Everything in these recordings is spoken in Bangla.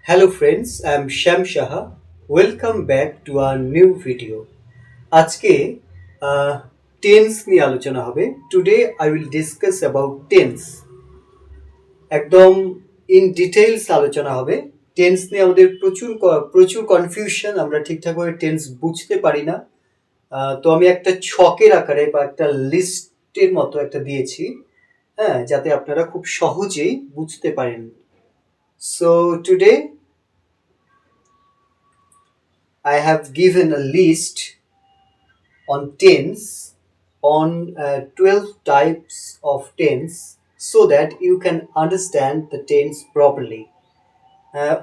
Hello friends, I'm Sham Shaha. Welcome back to our new video. আজকে টেন্স নিয়ে আলোচনা হবে। Today I will discuss about tense. একদম ইন ডিটেইলস আলোচনা হবে। টেন্স নিয়ে আমাদের প্রচুর কনফিউশন, আমরা ঠিকঠাকভাবে টেন্স বুঝতে পারি না। তো আমি একটা ছকের আকারে বা একটা লিস্টের মতো একটা দিয়েছি, হ্যাঁ, যাতে আপনারা খুব সহজেই বুঝতে পারেন। So today I have given a list on tense on 12 types of tense so that you can understand the tense properly.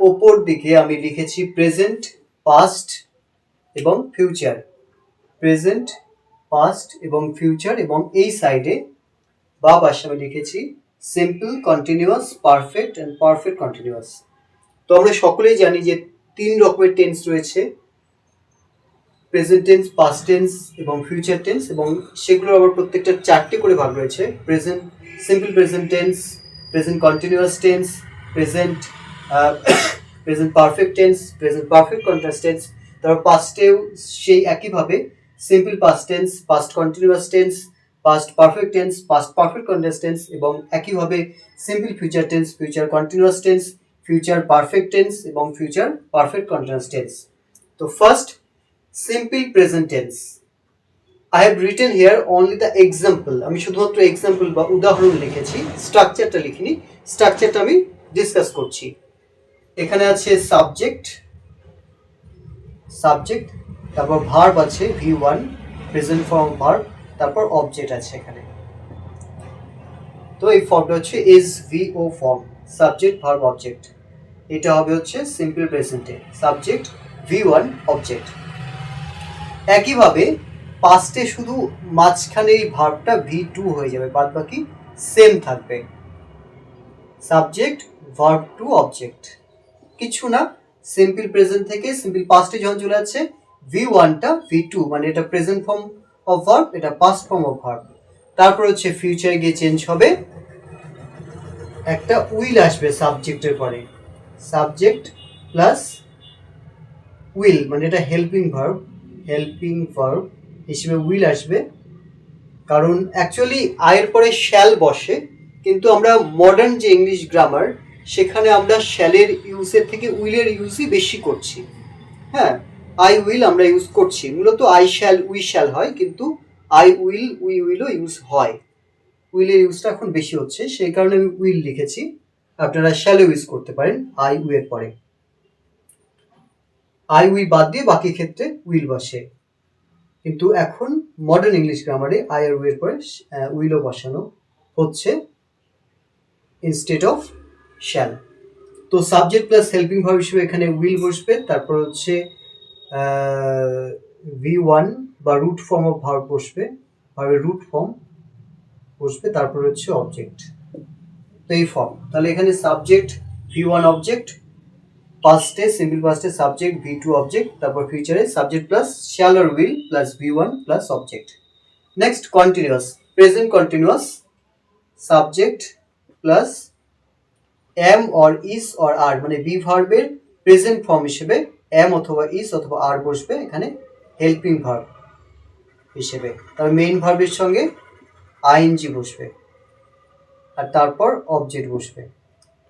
ওপর দিকে আমি লিখেছি প্রেজেন্ট, পাস্ট এবং ফিউচার। প্রেজেন্ট, পাস্ট এবং ফিউচার, এবং এই সাইডে বা পাশে আমি লিখেছি simple, continuous, perfect and perfect continuous. তো আমরা সকলেই জানি যে 3 রকমের টেন্স রয়েছে, প্রেজেন্ট টেন্স, পাস্ট টেন্স এবং ফিউচার টেন্স, এবং সেগুলোর আবার প্রত্যেকটা 4টে করে ভাগ রয়েছে। Present simple present tense, present continuous tense, present present perfect tense, present perfect continuous tense. তারপর পাস্টেও সেই একইভাবে simple past tense, past continuous tense, past perfect tense, past perfect continuous tense, এবং একইভাবে simple future tense, future continuous tense, future perfect tense এবং ফিউচার পারফেক্ট কন্টিনিউয়াস টেন্স। তো first, simple present tense. I have written here only the example. আমি শুধুমাত্র এক্সাম্পল বা উদাহরণ লিখেছি, স্ট্রাকচারটা লিখিনি। স্ট্রাকচারটা আমি ডিসকাস করছি। এখানে আছে সাবজেক্ট, তারপর ভার্ব আছে V1, প্রেজেন্ট ফর্ম ভার্ব, তারপর অবজেক্ট আছে এখানে। তো এই ফর্মটা হচ্ছে SVO form, subject verb object. এটা হবে হচ্ছে সিম্পল প্রেজেন্টে, সাবজেক্ট V1 অবজেক্ট। একইভাবে পাস্টে শুধু মাঝখানে এই ভার্বটা V2 হয়ে যাবে, বাদ বাকি সেম থাকবে। সাবজেক্ট ভার্ব টু অবজেক্ট, কিছু না। সিম্পল প্রেজেন্ট থেকে সিম্পল পাস্টে যখন চলে যাচ্ছে V1টা V2, মানে এটা প্রেজেন্ট ফর্ম অফ ভার্ব, এটা পাস্ট ফর্ম অফ ভার্ব। তারপর হচ্ছে ফিউচারে গিয়ে চেঞ্জ হবে, একটা উইল আসবে সাবজেক্টের পরে, সাবজেক্ট প্লাস উইল, মানে এটা হেল্পিং ভার্ব হিসেবে উইল আসবে। কারণ অ্যাকচুয়ালি আয়ের পরে শ্যাল বসে, কিন্তু আমরা মডার্ন যে ইংলিশ গ্রামার, সেখানে আমরা শ্যালের ইউজের থেকে উইলের ইউজই বেশি করছি। হ্যাঁ, আই উইল আমরা ইউজ করছি, মূলত আই শ্যাল, উই শ্যাল হয়, কিন্তু আই উইল, উই উইলও ইউজ হয়। উইলের ইউজটা এখন বেশি হচ্ছে, সেই কারণে আমি উইল লিখেছি। আপনারা শ্যালও ইউজ করতে পারেন আই উইয়ের পরে। আই উই বাদ দিয়ে বাকি ক্ষেত্রে উইল বসে, কিন্তু এখন মডার্ন ইংলিশ গ্রামারে আই আর উইল পরে উইলও বসানো হচ্ছে ইনস্টেড অফ শ্যাল। তো সাবজেক্ট প্লাস হেল্পিং ভার্ব হিসেবে এখানে উইল বসবে, তারপর হচ্ছে V1 বা রুট ফর্ম অফ ভার্ব বসবে, ভার্বের রুট ফর্ম বসবে, তারপর হচ্ছে অবজেক্ট। তো এই ফর্ম, তাহলে এখানে সাবজেক্ট V1 অবজেক্ট, পাস্টে সিম্পল পাস্টে সাবজেক্ট V2 অবজেক্ট, তারপর ফিউচারে সাবজেক্ট প্লাস শ্যাল আর will plus V1 plus object. Next continuous, present continuous, subject plus am or is or are, মানে বি ভার্বের প্রেজেন্ট ফর্ম হিসেবে এম অথবা ইস অথবা আর বসবে এখানে হেল্পিং ভার্ব হিসেবে। তারপর মেইন ভার্বের সঙ্গে আইএনজি বসবে, আর তারপর অবজেক্ট বসবে,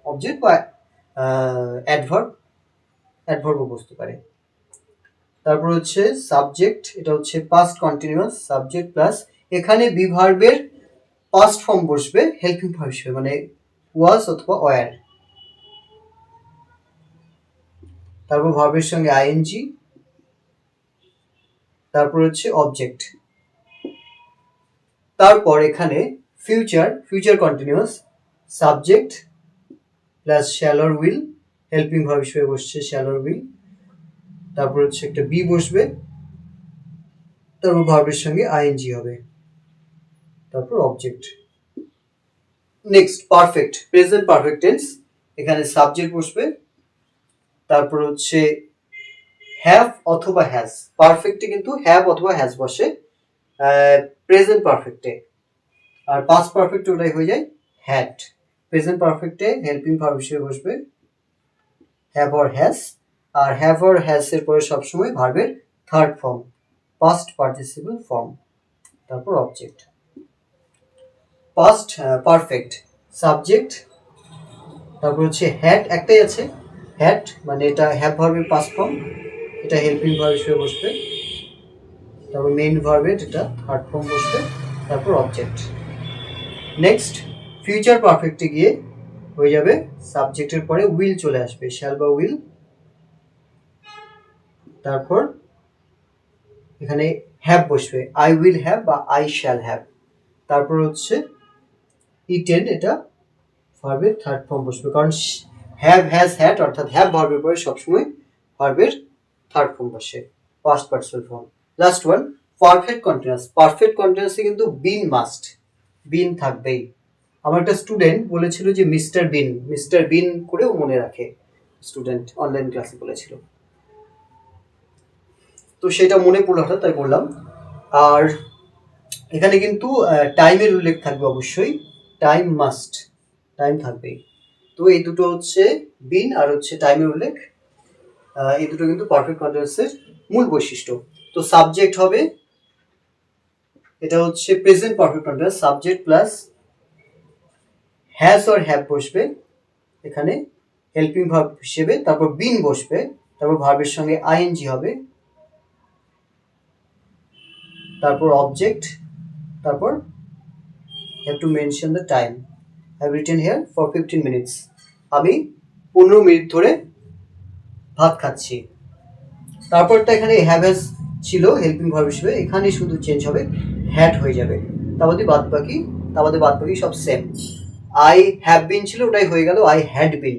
অবজেক্ট বা অ্যাডভার্বও বসতে পারে। তারপর হচ্ছে সাবজেক্ট, এটা হচ্ছে পাস্ট কন্টিনিউয়াস, সাবজেক্ট প্লাস এখানে বি ভার্বের পাস্ট ফর্ম বসবে হেল্পিং ভার্ব হিসেবে, মানে ওয়াজ অথবা ওয়ার। তারপর ভার্বের সঙ্গে আইএনজি, তারপর হচ্ছে অবজেক্ট। তারপর এখানে future continuous, subject plus shall or will, helping verb হিসেবে বসছে শ্যাল অর উইল, তারপর হচ্ছে একটা বি বসবে, তারপর ভার্বের সঙ্গে আইএনজি হবে, তারপর object. Next perfect, present perfect tense, এখানে সাবজেক্ট বসবে, তারপর হচ্ছে হ্যাভ অথবা হ্যাজ। পারফেক্টে কিন্তু হ্যাভ অথবা হ্যাজ বসে প্রেজেন্ট পারফেক্টে, আর পাস্ট পারফেক্টে ওটাই হয়ে যায় হ্যাড। প্রেজেন্ট পারফেক্টে হেল্পিং ভার্ব হিসেবে বসবে হ্যাভ অর হ্যাজ, আর হ্যাভ অর হ্যাজ এর পরে সবসময় ভার্বের third form, past participle form, তারপর অবজেক্ট। পাস্ট পারফেক্ট, সাবজেক্ট, তারপর হচ্ছে হ্যাড একটাই আছে, হ্যাড মানে এটা হ্যাভ ভার্বের পাস্ট ফর্ম, এটা হেল্পিং ভার্ব হিসেবে বসবে, তারপর মেইন ভার্বের এটা থার্ড ফর্ম বসবে, তারপর অবজেক্ট। নেক্সট ফিউচার পারফেক্টে গিয়ে হয়ে যাবে সাবজেক্টের পরে উইল চলে আসবে, শ্যাল বা উইল, তারপর এখানে হ্যাভ বসবে, আই উইল হ্যাভ বা আই শ্যাল হ্যাভ, তারপর হচ্ছে ইটেন, এটা ভার্বের থার্ড ফর্ম বসবে, কারণ হ্যাভ হ্যাজ হ্যাড অর্থাৎ হ্যাভ ভার্বের পরে সবসময় ভার্বের থার্ড ফর্ম বসে, past participle form. Last one perfect continuous, perfect কন্টিনিউয়াসে কিন্তু বিন মাস্ট, বিন থাকবেই। আমার একটা স্টুডেন্ট বলেছিল যে মিস্টার বিন করেও মনে রাখে, স্টুডেন্ট অনলাইন ক্লাসে বলেছিল, তো সেটা মনে পড়লো হঠাৎ তাই বললাম। আর এখানে কিন্তু টাইমের উল্লেখ থাকবে অবশ্যই, টাইম মাস্ট, টাইম থাকবেই। তো এই দুটো হচ্ছে বিন আর হচ্ছে টাইমের উল্লেখ, এই দুটো কিন্তু পারফেক্ট কন্টিনিউয়াসের মূল বৈশিষ্ট্য। তো সাবজেক্ট হবে, এটা হচ্ছে present perfect continuous, subject plus has or have বসবে এখানে হেল্পিং ভার্ব হিসেবে, তারপর বিন বসবে, তারপর ভার্বের সঙ্গে আইএনজি হবে, তারপর অবজেক্ট, তারপর have to mention the time, have written here for 15 minutes, আমি 15 মিনিট ধরে ভাত খাচ্ছি। তারপরটা এখানে হ্যাভ হ্যাজ ছিল হেল্পিং ভার্ব হিসেবে, এখানে শুধু চেঞ্জ হবে, হ্যাড হয়ে যাবে, তাবাদে বাদ বাকি সব সেম। আই হ্যাভ বিন ছিল, ওটাই হয়ে গেল আই হ্যাড বিন,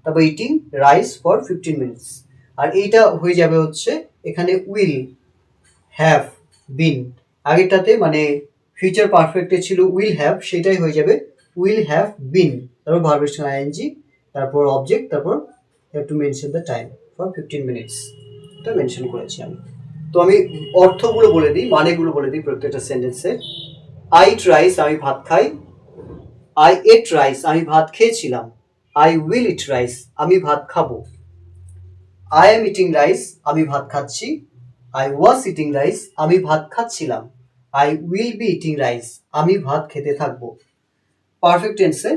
তারপর ইটিং রাইস ফর 15 মিনিটস, আর এইটা হয়ে যাবে হচ্ছে এখানে উইল হ্যাভ বিন, আগেরটাতে মানে ফিউচার পারফেক্টে ছিল উইল হ্যাভ, সেটাই হয়ে যাবে উইল হ্যাভ বিন, তারপর ভার্বের সঙ্গে আইএনজি, তারপর অবজেক্ট, তারপর have to mention the time for 15 minutes, এটা মেনশন করেছি আমি। তো আমি অর্থগুলো বলে দিই, মানেগুলো বলে দিই প্রত্যেকটা সেন্টেন্সে। আই ইট রাইস, আমি ভাত খাই, আই এট রাইস, আমি ভাত খেয়েছিলাম, আই উইল ইট রাইস, আমি ভাত খাবো, আই এম ইটিং রাইস, আমি ভাত খাচ্ছি, আই ওয়াজ ইটিং রাইস, আমি ভাত খাচ্ছিলাম, I will be eating rice, আমি ভাত খেতে থাকবো। পারফেক্ট টেন্সে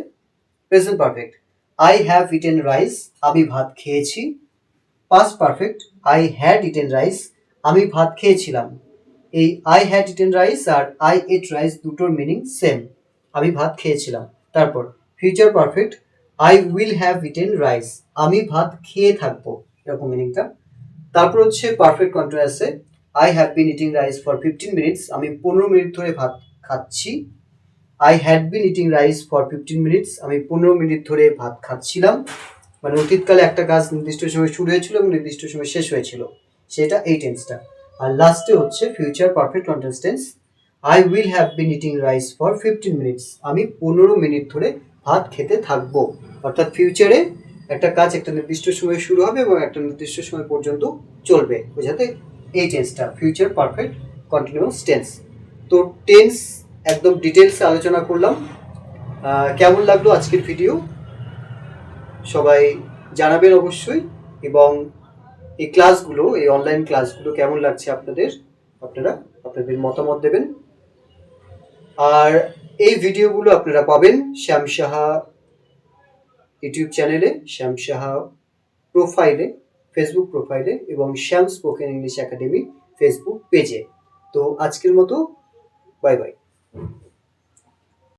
present perfect, I have eaten rice, আমি ভাত খেয়েছি, past perfect, I had eaten rice, আমি ভাত খেয়েছিলাম, এই আই হ্যাড ইটেন রাইস আর আই এট রাইস দুটোর মিনিং সেম, আমি ভাত খেয়েছিলাম। তারপর future perfect, I will have eaten rice, আমি ভাত খেয়ে থাকবো, এরকম মিনিংটা। তারপর হচ্ছে পারফেক্ট কন্টিনিউয়াসে, I have been eating rice for 15 minutes, আমি 15 মিনিট ধরে ভাত খাচ্ছি, I had been eating rice for 15 minutes, আমি 15 মিনিট ধরে ভাত খাচ্ছিলাম, মানে অতীতকালে একটা কাজ নির্দিষ্ট সময় শুরু হয়েছিল এবং নির্দিষ্ট সময় শেষ হয়েছিল, সেটা এই টেন্সটা। আর লাস্টে হচ্ছে future perfect continuous tense, I will have been eating rice for 15 minutes, আমি 15 মিনিট ধরে ভাত খেতে থাকবো, অর্থাৎ ফিউচারে একটা কাজ একটা নির্দিষ্ট সময়ে শুরু হবে এবং একটা নির্দিষ্ট সময় পর্যন্ত চলবে, বোঝাতে এই টেন্সটা ফিউচার পারফেক্ট কন্টিনিউয়াস টেন্স। তো টেন্স একদম ডিটেলসে আলোচনা করলাম। কেমন লাগলো আজকের ভিডিও সবাই জানাবেন অবশ্যই, এবং এই ক্লাসগুলো, এই অনলাইন ক্লাসগুলো কেমন লাগছে আপনাদের, আপনারা আপনাদের মতামত দেবেন। আর এই ভিডিওগুলো আপনারা পাবেন শ্যাম সাহা ইউটিউব চ্যানেলে, শ্যাম সাহা প্রোফাইলে, ফেসবুক প্রোফাইলে, এবং শ্যাম স্পোকেন ইংলিশ একাডেমি ফেসবুক পেজে। তো আজকের মতো বাই বাই।